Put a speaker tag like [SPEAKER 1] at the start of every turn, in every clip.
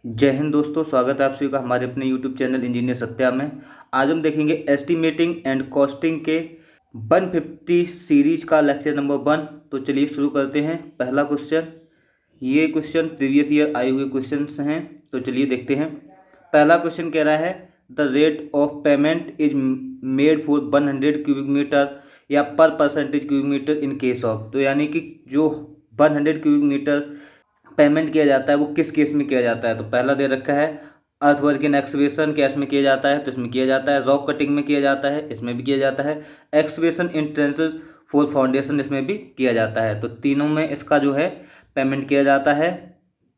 [SPEAKER 1] जय हिंद दोस्तों, स्वागत है आप सभी का हमारे अपने यूट्यूब चैनल इंजीनियर सत्या में। आज हम देखेंगे एस्टिमेटिंग एंड कॉस्टिंग के 150 सीरीज का लेक्चर नंबर 1। तो चलिए शुरू करते हैं। पहला क्वेश्चन, ये क्वेश्चन प्रीवियस ईयर आए हुए क्वेश्चंस हैं, तो चलिए देखते हैं। पहला क्वेश्चन कह रहा है the rate of payment is made for 100 cubic metre या per percentage cubic metre in case of. तो यानी कि जो 100 क्यूबिक मीटर पेमेंट किया जाता है वो किस केस में किया जाता है। तो पहला दे रखा है अर्थवर्क इन एक्सकवेशन केस में किया जाता है, तो इसमें किया जाता है। रॉक कटिंग में किया जाता है, इसमें भी किया जाता है। Excavation in trenches for foundation, इसमें भी किया जाता है। तो तीनों में इसका जो है पेमेंट किया जाता है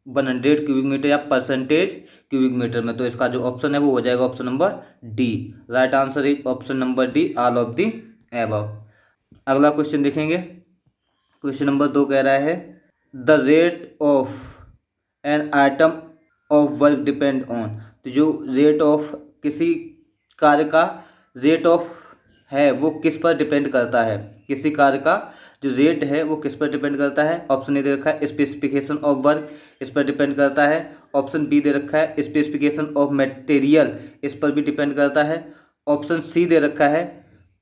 [SPEAKER 1] 100 क्यूबिक मीटर या परसेंटेज क्यूबिक मीटर में। तो इसका जो ऑप्शन है वो हो जाएगा option number D. Right answer is option number D, all of the above. अगला क्वेश्चन देखेंगे। क्वेश्चन नंबर 2 कह रहा है the rate of an item of work depend on. तो जो रेट ऑफ किसी कार्य का रेट ऑफ है वो किस पर डिपेंड करता है। किसी कार्य का जो रेट है वो किस पर डिपेंड करता है। ऑप्शन ए दे रखा है स्पेसिफिकेशन ऑफ वर्क, इस पर डिपेंड करता है। ऑप्शन बी दे रखा है स्पेसिफिकेशन ऑफ मटेरियल, इस पर भी डिपेंड करता है। ऑप्शन सी दे रखा है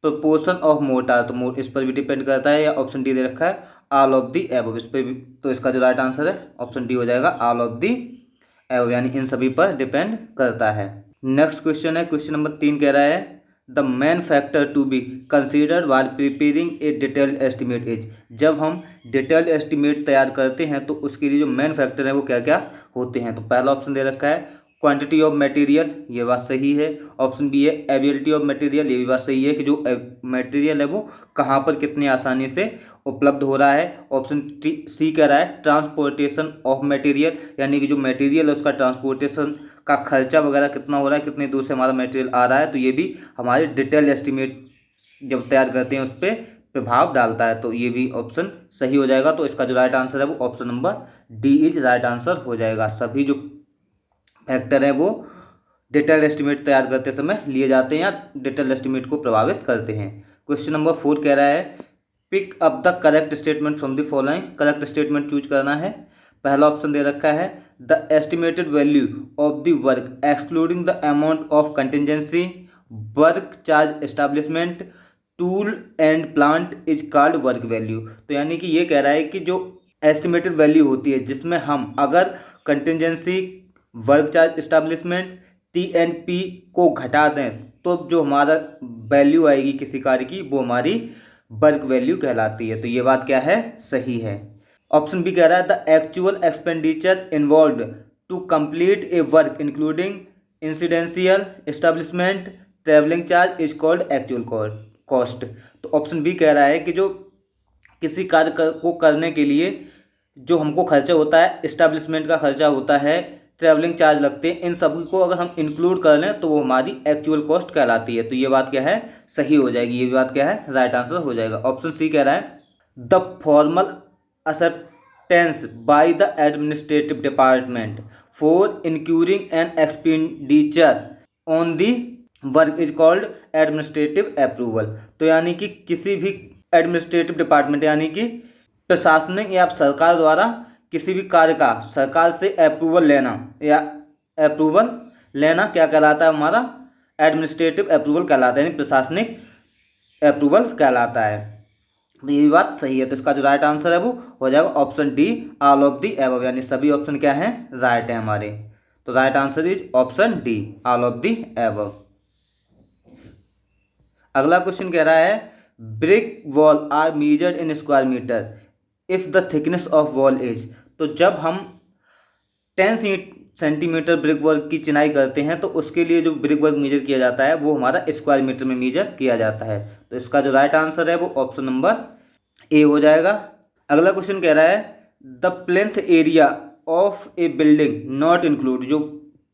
[SPEAKER 1] प्रोपोर्शन ऑफ मोटार, तो इस पर भी डिपेंड करता है। या ऑप्शन डी दे रखा है ऑल ऑफ दी एबव, इस पर भी। तो इसका जो राइट आंसर है ऑप्शन डी हो जाएगा, ऑल ऑफ दी एबव, यानी इन सभी पर डिपेंड करता है। नेक्स्ट क्वेश्चन है, क्वेश्चन नंबर 3 कह रहा है the main factor to be considered while preparing a detailed estimate is. जब हम डिटेल्ड एस्टिमेट तैयार करते हैं तो उसके लिए जो मेन फैक्टर है वो क्या क्या होते हैं। तो पहला ऑप्शन दे रखा है क्वांटिटी ऑफ मटेरियल, ये बात सही है। ऑप्शन बी है अवेलेबिलिटी ऑफ मटेरियल, ये भी बात सही है कि जो मटेरियल है वो कहाँ पर कितनी आसानी से उपलब्ध हो रहा है। ऑप्शन सी कह रहा है ट्रांसपोर्टेशन ऑफ मटेरियल, यानी कि जो मटेरियल है उसका ट्रांसपोर्टेशन का खर्चा वगैरह कितना हो रहा है, कितनी दूर से हमारा मटेरियल आ रहा है। तो ये भी हमारे डिटेल एस्टिमेट जब तैयार करते हैं उस पर प्रभाव डालता है। तो ये भी ऑप्शन सही हो जाएगा। तो इसका जो राइट आंसर है वो option number D is right answer हो जाएगा। सभी जो फैक्टर है वो डिटेल एस्टिमेट तैयार करते समय लिए जाते हैं या डिटेल एस्टिमेट को प्रभावित करते हैं। क्वेश्चन नंबर 4 कह रहा है pick up the correct statement from the following. Correct statement choose करना है। पहला ऑप्शन दे रखा है the estimated value of the work excluding the amount of contingency work charge establishment tool and plant is called work value. तो यानी कि ये कह रहा है कि जो एस्टिमेटेड वैल्यू होती है जिसमें हम अगर कंटिजेंसी वर्क चार्ज इस्टेब्लिशमेंट टी&पी को घटा दें तो जो हमारा वैल्यू आएगी किसी कार्य की वो हमारी वर्क वैल्यू कहलाती है। तो ये बात क्या है, सही है। ऑप्शन बी कह रहा है the actual expenditure involved to complete a work including incidental establishment travelling charge is called actual cost. तो ऑप्शन बी कह रहा है कि जो किसी कार्य को करने के लिए जो हमको खर्चा होता है, इस्टेब्लिशमेंट का खर्चा होता है, ट्रैवलिंग चार्ज लगते हैं, इन सभी को अगर हम इंक्लूड कर लें तो वो हमारी एक्चुअल कॉस्ट कहलाती है। तो ये बात क्या है, सही हो जाएगी। ये बात क्या है, राइट आंसर हो जाएगा। ऑप्शन सी कह रहा है the formal acceptance by the administrative department for incurring an expenditure on the work is called administrative approval. तो यानी कि किसी भी एडमिनिस्ट्रेटिव डिपार्टमेंट यानी कि प्रशासनिक या सरकार द्वारा किसी भी कार्य का सरकार से अप्रूवल लेना या अप्रूवल लेना क्या कहलाता है, हमारा एडमिनिस्ट्रेटिव अप्रूवल कहलाता है, यानी प्रशासनिक अप्रूवल कहलाता है। तो ये बात सही है। तो इसका जो राइट आंसर है वो हो जाएगा option D, all of the above, यानी सभी ऑप्शन क्या हैं, राइट है हमारे। तो right answer is option D, all of the above. अगला क्वेश्चन कह रहा है brick wall are measured in square metre if the thickness of wall is. तो जब हम 10 सेंटीमीटर ब्रिक वर्क की चिनाई करते हैं तो उसके लिए जो ब्रिक वर्क मेजर किया जाता है वो हमारा स्क्वायर मीटर में मेजर किया जाता है। तो इसका जो राइट आंसर है वो ऑप्शन नंबर ए हो जाएगा। अगला क्वेश्चन कह रहा है the plinth area of A building not include. जो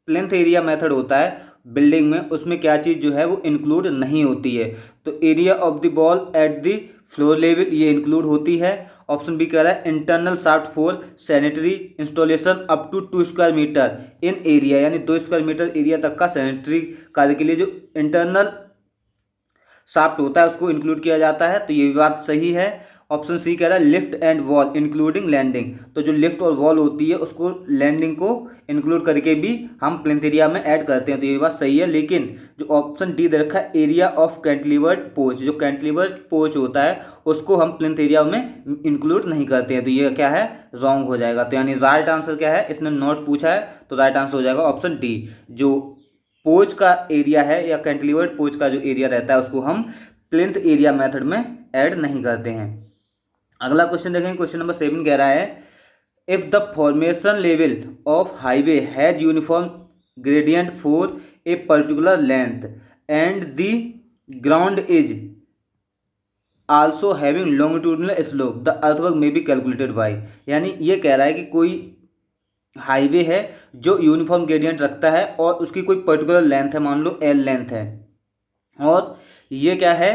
[SPEAKER 1] प्लेंथ एरिया मेथड होता है बिल्डिंग में उसमें क्या चीज़ जो है वो इंक्लूड नहीं होती है। तो area of the wall at the floor level ये इंक्लूड होती है। ऑप्शन बी कह रहा है internal shaft for sanitary installation up to 2 square metre in area, यानी 2 स्क्वायर मीटर एरिया तक का सैनिटरी कार्य के लिए जो इंटरनल शाफ्ट होता है उसको इंक्लूड किया जाता है। तो ये भी बात सही है। ऑप्शन सी कह रहा है lift and wall including landing. तो जो लिफ्ट और वॉल होती है उसको लैंडिंग को इंक्लूड करके भी हम प्लिंथ एरिया में ऐड करते हैं, तो ये बात सही है। लेकिन जो ऑप्शन डी दे रखा है एरिया ऑफ कैंटिलीवर्ड पोर्च, जो कैंटिलीवर्ड पोर्च होता है उसको हम प्लिंथ एरिया में इंक्लूड नहीं करते हैं, तो ये क्या है, रॉन्ग हो जाएगा। तो यानी राइट आंसर क्या है, इसने नॉट पूछा है तो राइट आंसर हो जाएगा ऑप्शन डी। जो पोर्च का एरिया है या कैंटिलीवर्ड पोर्च का जो एरिया रहता है उसको हम प्लिंथ एरिया मेथड में ऐड नहीं करते हैं। अगला क्वेश्चन देखेंगे, क्वेश्चन नंबर 7 कह रहा है if the formation level of highway has uniform gradient for a particular length and the ground is also having longitudinal slope the earthwork में बी कैलकुलेटेड बाय। यानी ये कह रहा है कि कोई हाईवे है जो यूनिफॉर्म ग्रेडियंट रखता है और उसकी कोई पर्टिकुलर लेंथ है, मान लो एल लेंथ है, और ये क्या है,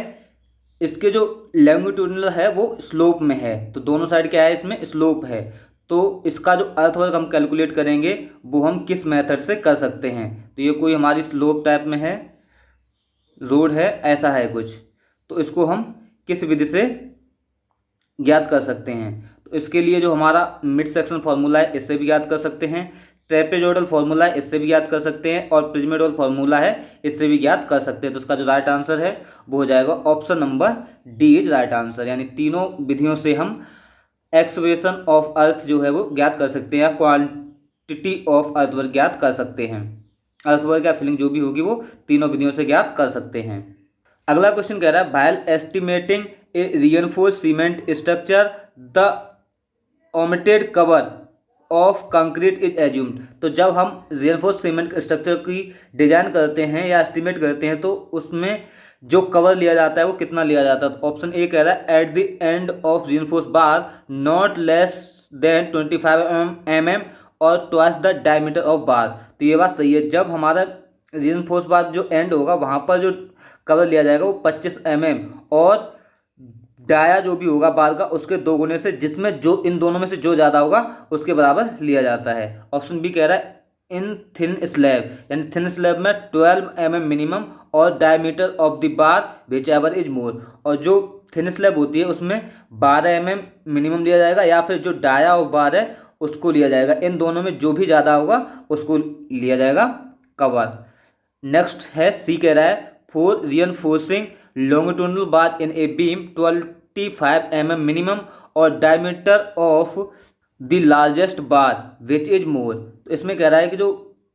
[SPEAKER 1] इसके जो लॉन्गिट्यूडिनल है वो स्लोप में है, तो दोनों साइड क्या है, इसमें स्लोप है। तो इसका जो अर्थवर्क हम कैलकुलेट करेंगे वो हम किस मेथड से कर सकते हैं, तो ये कोई हमारी स्लोप टाइप में है, रोड है, ऐसा है कुछ, तो इसको हम किस विधि से ज्ञात कर सकते हैं। तो इसके लिए जो हमारा मिड सेक्शन फार्मूला है इससे भी ज्ञात कर सकते हैं, ट्रेपेजोइडल फार्मूला है इससे भी ज्ञात कर सकते हैं, और पिरामिडल फार्मूला है इससे भी ज्ञात कर सकते हैं। तो इसका जो राइट आंसर है वो हो जाएगा option number D is right answer. यानी तीनों विधियों से हम एक्सवेशन ऑफ अर्थ जो है वो ज्ञात कर सकते हैं या क्वांटिटी ऑफ अर्थवर्क ज्ञात कर सकते हैं। अर्थवर्क या फिलिंग जो भी होगी वो तीनों विधियों से ज्ञात कर सकते हैं। अगला क्वेश्चन कह रहा है while estimating A reinforced cement structure the omitted cover of concrete is assumed. तो जब हम रिइंफोर्स्ड सीमेंट स्ट्रक्चर की डिजाइन करते हैं या एस्टिमेट करते हैं तो उसमें जो कवर लिया जाता है वो कितना लिया जाता है। तो ऑप्शन ए कह रहा है at the end of reinforced bar not less than 25 mm और ट्वाइस द डायमीटर ऑफ बार। तो ये बात सही है, जब हमारा रिइंफोर्स्ड बार जो एंड होगा वहाँ पर जो कवर लिया जाएगा वो 25 mm और डाया जो भी होगा बार का उसके 2 गुने से, जिसमें जो इन दोनों में से जो ज़्यादा होगा उसके बराबर लिया जाता है। ऑप्शन बी कह रहा है इन थिन स्लैब, यानी थिन स्लैब में 12 mm मिनिमम और diameter of the bar which ever is more. और जो थिन स्लैब होती है उसमें 12 mm मिनिमम लिया जाएगा या फिर जो डाया ऑफ बार है उसको लिया जाएगा, इन दोनों में जो भी ज़्यादा होगा उसको लिया जाएगा कवर। नेक्स्ट है सी कह रहा है for reinforcing longitudinal bar in a beam 25 mm minimum और diameter of the largest bar which is more. तो इसमें कह रहा है कि जो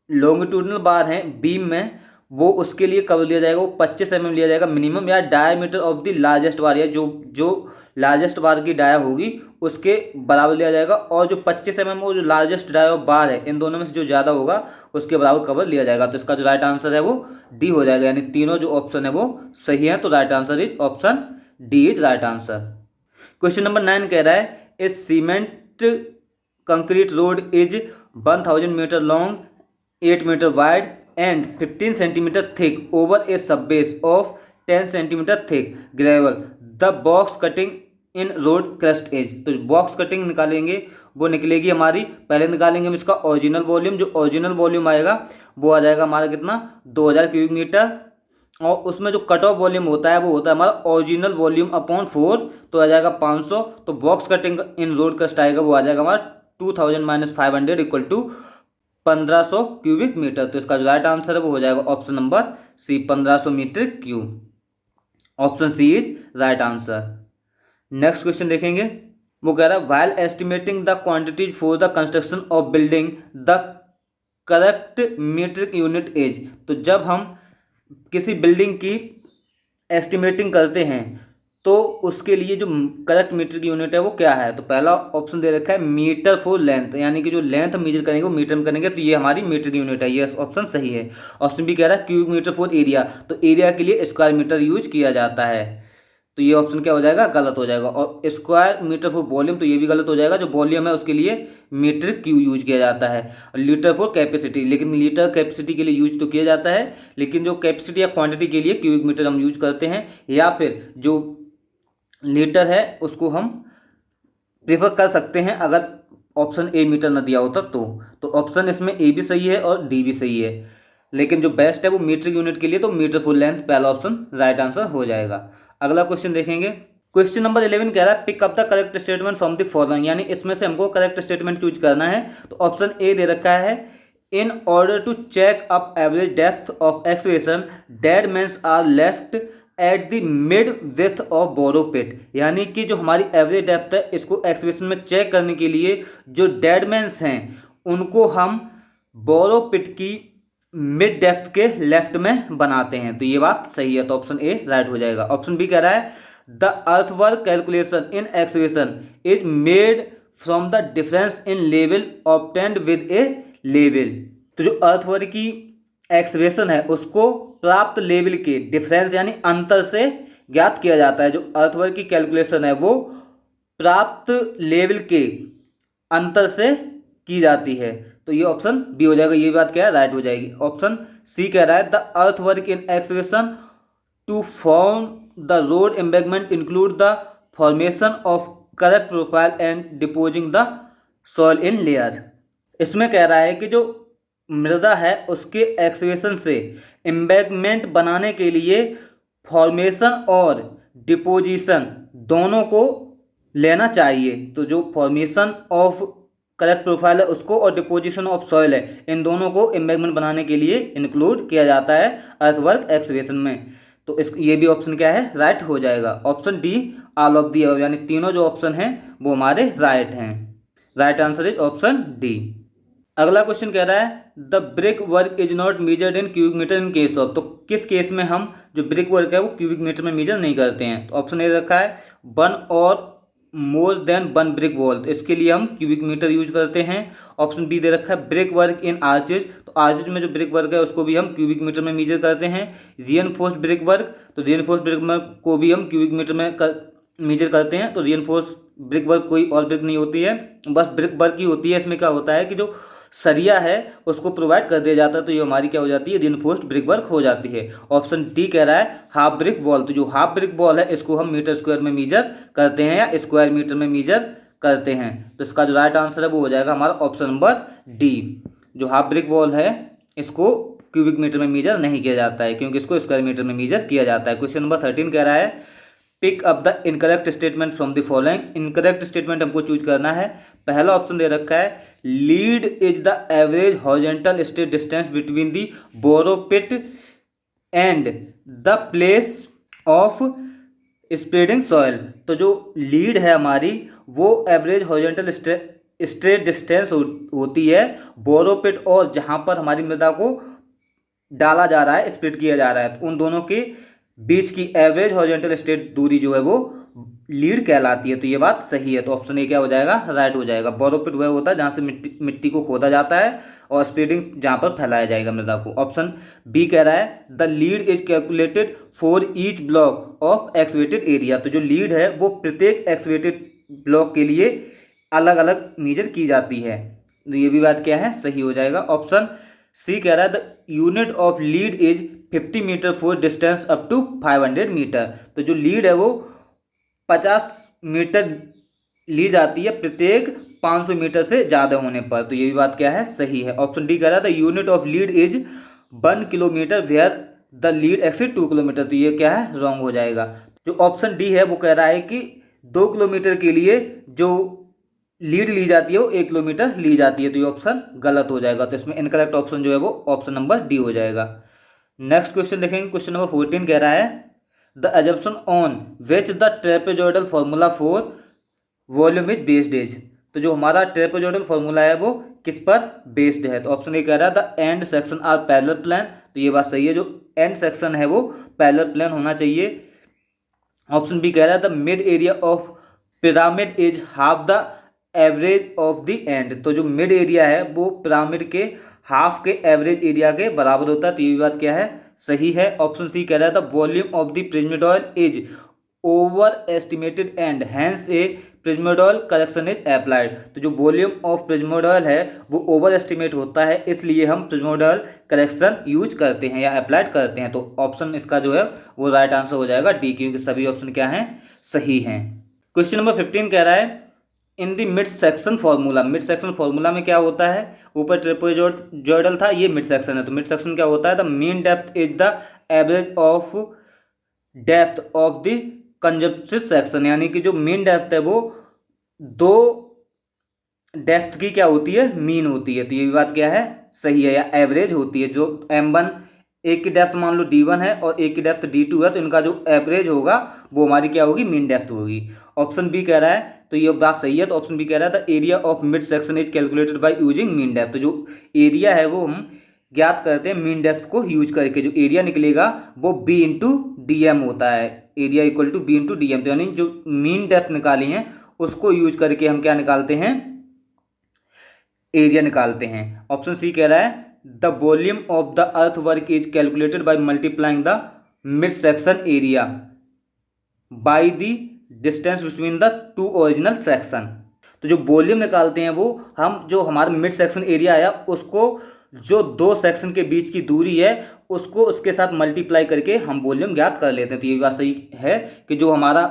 [SPEAKER 1] लॉन्गिट्यूडिनल बार हैं बीम में वो उसके लिए कवर लिया जाएगा वो 25 mm लिया जाएगा मिनिमम, या डायमीटर ऑफ द लार्जेस्ट बार, या जो लार्जेस्ट बार की डाया होगी उसके बराबर लिया जाएगा, और जो 25 mm वो जो लार्जेस्ट डाया बार है इन दोनों में से जो ज़्यादा होगा उसके बराबर कवर लिया जाएगा। तो इसका जो राइट आंसर है वो डी हो जाएगा, यानी तीनों जो ऑप्शन है वो सही है। तो right answer is option D is right answer. Question number 9 कह रहा है a cement concrete road is 1000 metre long, 8 metre wide and 15 centimetre thick over a subbase of 10 centimetre thick gravel the box cutting in road crust edge. तो box cutting निकालेंगे वो निकलेगी हमारी, पहले निकालेंगे हम इसका ओरिजिनल वॉल्यूम, जो ओरिजिनल वॉल्यूम आएगा वो आ जाएगा हमारा कितना 2000 क्यूबिक मीटर, और उसमें जो कट ऑफ वॉल्यूम होता है वो होता है हमारा ओरिजिनल वॉल्यूम अपॉन 4, तो आ जाएगा 500। तो box cutting in road crust आएगा वो आ जाएगा हमारा 2000 - 500 इक्वल टू 1500 क्यूबिक मीटर। तो इसका जो राइट आंसर है वो हो जाएगा option number C 1500 metre cube. Option C is right answer. Next question देखेंगे, वो कह रहा है while estimating the quantities for the construction of building the correct metric unit is. तो जब हम किसी बिल्डिंग की एस्टिमेटिंग करते हैं तो उसके लिए जो करेक्ट मीट्रिक यूनिट है वो क्या है। तो पहला ऑप्शन दे रखा है मीटर फॉर लेंथ, यानी कि जो लेंथ मेजर करेंगे वो मीटर में करेंगे, तो ये हमारी मीट्रिक यूनिट है, ये ऑप्शन सही है। ऑप्शन बी कह रहा है क्यूबिक मीटर फॉर एरिया, तो एरिया के लिए स्क्वायर मीटर यूज किया जाता है, तो ये ऑप्शन क्या हो जाएगा, गलत हो जाएगा। और स्क्वायर मीटर फॉर वॉल्यूम, तो ये भी गलत हो जाएगा, जो वॉल्यूम है उसके लिए मीटर क्यू यूज किया जाता है। लीटर फॉर कैपेसिटी, लेकिन लीटर कैपेसिटी के लिए यूज तो किया जाता है, लेकिन जो कैपेसिटी या क्वांटिटी के लिए क्यूबिक मीटर हम यूज करते हैं, या फिर जो लीटर है उसको हम प्रेफर कर सकते हैं अगर ऑप्शन ए मीटर न दिया होता तो ऑप्शन इसमें ए भी सही है और डी भी सही है, लेकिन जो बेस्ट है वो मीट्रिक यूनिट के लिए, तो मीटर फुल लेंथ पहला ऑप्शन राइट आंसर हो जाएगा। अगला क्वेश्चन देखेंगे, क्वेश्चन नंबर 11 कह रहा है pick up the correct statement from the following, यानी इसमें से हमको करेक्ट स्टेटमेंट चूज करना है। तो ऑप्शन ए दे रखा है in order to check up average depth of excavation dead mans are left at the mid width of borrow pit, यानी कि जो हमारी एवरेज डेप्थ है इसको एक्सकेवेशन में चेक करने के लिए जो डेड मैन्स हैं उनको हम बोरो पिट की मिड डेप्थ के लेफ्ट में बनाते हैं। तो ये बात सही है, तो ऑप्शन ए राइट हो जाएगा। ऑप्शन बी कह रहा है the earthwork calculation in excavation is made from the difference in level obtained with A level. तो जो अर्थवर्क की एक्सकेवेशन है उसको प्राप्त लेवल के डिफरेंस यानी अंतर से ज्ञात किया जाता है। जो अर्थवर्क की कैलकुलेशन है वो प्राप्त लेवल के अंतर से की जाती है। तो ये ऑप्शन बी हो जाएगा, ये बात क्या है राइट हो जाएगी। ऑप्शन सी कह रहा है the earthwork in excavation to form the road embankment include the formation of correct profile and depositing the soil in layer. इसमें कह रहा है कि जो मृदा है उसके एक्सकेवेशन से एम्बैंकमेंट बनाने के लिए फॉर्मेशन और डिपोजिशन दोनों को लेना चाहिए। तो जो फॉर्मेशन ऑफ करेक्ट प्रोफाइल है उसको और डिपोजिशन ऑफ सॉइल है इन दोनों को एम्बैंकमेंट बनाने के लिए इंक्लूड किया जाता है अर्थवर्क एक्सकेवेशन में। तो इस ये भी ऑप्शन क्या है राइट हो जाएगा। Option D all of the, यानी तीनों जो ऑप्शन हैं वो हमारे राइट हैं। Right answer is option D. अगला क्वेश्चन कह रहा है the brick work is not measured in cubic metre in case of. तो किस केस में हम जो ब्रिक वर्क है वो क्यूबिक मीटर में मेजर नहीं करते हैं। तो ऑप्शन ए रखा है 1 और मोर देन 1 ब्रिक वॉल, इसके लिए हम क्यूबिक मीटर यूज करते हैं। ऑप्शन बी दे रखा है ब्रिक वर्क इन आर्चेज, तो आर्चेज में जो ब्रिक वर्क है उसको भी हम क्यूबिक मीटर में मेजर करते हैं। रियनफोर्स्ड ब्रिक वर्क, तो रियनफोर्स्ड ब्रिक वर्क को भी हम क्यूबिक मीटर में मेजर करते हैं। तो रियनफोर्स्ड ब्रिक वर्क कोई और ब्रिक नहीं होती है, बस ब्रिक वर्क ही होती है। इसमें क्या होता है कि जो सरिया है उसको प्रोवाइड कर दिया जाता है, तो ये हमारी क्या हो जाती है रियनफोर्स्ड ब्रिक वर्क हो जाती है। ऑप्शन डी कह रहा है हाफ ब्रिक वॉल, तो जो हाफ ब्रिक वॉल है इसको हम मीटर स्क्वायर में मेजर करते हैं या स्क्वायर मीटर में मेजर करते हैं। तो इसका जो राइट आंसर है वो हो जाएगा हमारा ऑप्शन नंबर डी। जो हाफ ब्रिक वॉल है इसको क्यूबिक मीटर में मेजर नहीं किया जाता है क्योंकि इसको स्क्वायर मीटर में मेजर किया जाता है। क्वेश्चन नंबर 13 कह रहा है pick up the incorrect statement from the following. Incorrect statement हमको चूज करना है। पहला ऑप्शन दे रखा है lead is the average horizontal straight distance between the borrow pit and the place of spreading soil. तो जो लीड है हमारी वो एवरेज हॉरिजॉन्टल स्ट्रेट डिस्टेंस होती है बोरो पिट और जहाँ पर हमारी मृदा को डाला जा रहा है स्प्रेड किया जा रहा है, तो उन दोनों के बीच की एवरेज हॉरिजॉन्टल स्ट्रेट दूरी जो है वो लीड कहलाती है। तो ये बात सही है, तो ऑप्शन ए क्या हो जाएगा राइट हो जाएगा। बोरो पिट वह होता है जहाँ से मिट्टी को खोदा जाता है और स्प्रेडिंग जहाँ पर फैलाया जाएगा मृदा को। ऑप्शन बी कह रहा है the lead is calculated for each block of excavated area. तो जो लीड है वो प्रत्येक एक्सकेवेटेड ब्लॉक के लिए अलग अलग मेजर की जाती है। तो ये भी बात क्या है सही हो जाएगा। ऑप्शन सी कह रहा है the unit of lead is 50 metre for distance up to 500 metre. तो जो लीड है वो 50 मीटर ली जाती है प्रत्येक 500 मीटर से ज़्यादा होने पर। तो ये भी बात क्या है सही है। ऑप्शन डी कह रहा है the unit of lead is 1 kilometre where the lead exceed 2 kilometre. तो ये क्या है रॉन्ग हो जाएगा। जो ऑप्शन डी है वो कह रहा है कि 2 किलोमीटर के लिए जो लीड ली जाती है वो 1 किलोमीटर ली जाती है। तो ये ऑप्शन गलत हो जाएगा। तो इसमें इनकरेक्ट ऑप्शन जो है वो ऑप्शन नंबर डी हो जाएगा। नेक्स्ट क्वेश्चन देखेंगे। क्वेश्चन नंबर 14 कह रहा है the assumption on which the trapezoidal formula for volume is based is. तो जो हमारा ट्रेपेजॉइडल फार्मूला है वो किस पर बेस्ड है। तो ऑप्शन ए कह रहा है the end section are parallel plane. तो ये बात सही है, जो एंड सेक्शन है वो पैरेलल प्लेन होना चाहिए। ऑप्शन बी कह रहा है the mid area of pyramid is half the average of the end. तो जो मिड एरिया है वो पिरामिड के हाफ के एवरेज एरिया के बराबर होता है। तो ये बात क्या है सही है। ऑप्शन सी कह रहा है the volume of the prismoidal is over estimated and hence a prismoidal correction is applied. तो जो वॉल्यूम ऑफ प्रिज्माडॉयल है वो ओवर एस्टिमेट होता है, इसलिए हम प्रिज्माडॉयल करेक्शन यूज करते हैं या अप्लाइड करते हैं। तो ऑप्शन इसका जो है वो राइट आंसर हो जाएगा डी, क्योंकि सभी ऑप्शन क्या हैं सही हैं। क्वेश्चन नंबर 15 कह रहा है in the mid section formula. Mid section formula में क्या होता है, ऊपर ट्रेपेजॉइडल था, ये मिड सेक्शन है। तो मिड सेक्शन क्या होता है the mean depth is the average of depth of the consecutive section, यानी कि जो मीन डेप्थ है वो दो डेप्थ की क्या होती है, मीन होती है। तो ये बात क्या है, सही है, या एवरेज होती है। जो M1 एक की डेप्थ मान लो D1 है और एक की डेप्थ D2 है, तो इनका जो एवरेज होगा वो हमारी क्या होगी, मीन डेप्थ होगी। ऑप्शन बी कह रहा है, तो ये बात सही है। तो ऑप्शन बी कह रहा है the area of mid section is calculated by using mean depth. तो जो एरिया है वो हम ज्ञात करते हैं मीन डेप्थ को यूज करके। जो एरिया निकलेगा वो B इंटू DM होता है, area equal to B into DM। तो यानी जो मीन डेप्थ निकाली है उसको यूज करके हम क्या निकालते हैं, एरिया निकालते हैं। ऑप्शन सी कह रहा है the volume of the earth work is calculated by multiplying the mid section area by the distance between the two original section. तो जो वॉल्यूम निकालते हैं वो हम, जो हमारा मिड सेक्शन एरिया आया उसको जो दो सेक्शन के बीच की दूरी है उसको उसके साथ मल्टीप्लाई करके हम वॉल्यूम ज्ञात कर लेते हैं। तो ये बात सही है कि जो हमारा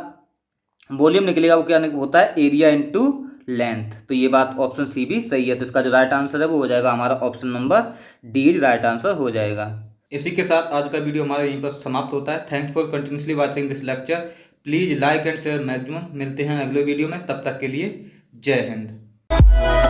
[SPEAKER 1] वॉल्यूम निकलेगा वो क्या होता है, एरिया इंटू लेंथ। तो ये बात ऑप्शन सी भी सही है। तो इसका जो राइट आंसर है वो हो जाएगा हमारा option number D, right answer हो जाएगा। इसी के साथ आज का वीडियो हमारा यहीं पर समाप्त होता है। Thanks for continuously watching this lecture. Please like and share maximum. मिलते हैं अगले वीडियो में, तब तक के लिए जय हिंद।